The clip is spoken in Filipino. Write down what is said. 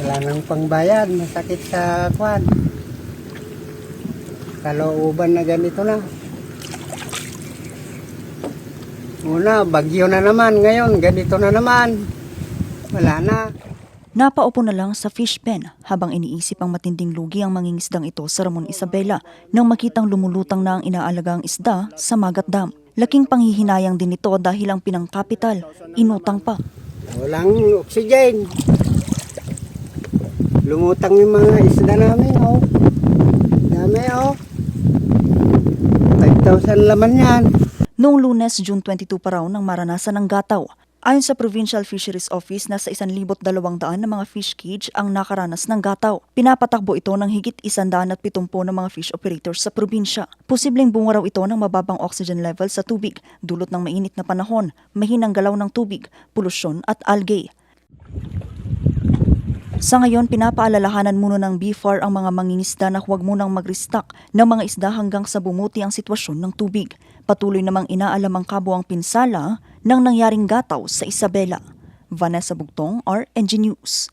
Wala nang pangbayad, masakit sa kwan. Kalooban na ganito na. Una, bagyo na naman. Ngayon, ganito na naman. Wala na. Napaupo na lang sa fish pen habang iniisip ang matinding lugi ang mangingisdang ito sa Ramon Isabela nang makitang lumulutang na ang inaalagang isda sa Magat Dam. Laking panghihinayang din ito dahil ang pinangkapital, inutang pa. Walang oxygen. Lumutang yung mga isda namin, oh. Dami, oh. 5,000 laman yan. Noong Lunes, June 22 pa raw nang maranasan ng gataw. Ayon sa Provincial Fisheries Office, nasa 1,200 na mga fish cage ang nakaranas ng gataw. Pinapatakbo ito ng higit 170 ng mga fish operators sa probinsya. Posibleng bunga raw ito ng mababang oxygen level sa tubig, dulot ng mainit na panahon, mahinang galaw ng tubig, polusyon at algae. Sa ngayon, pinapaalalahanan muna ng BFAR ang mga mangingisda na huwag munang mag-restock ng mga isda hanggang sa bumuti ang sitwasyon ng tubig. Patuloy namang inaalam ang kabuang pinsala ng nangyaring gataw sa Isabela. Vanessa Bugtong, RNG News.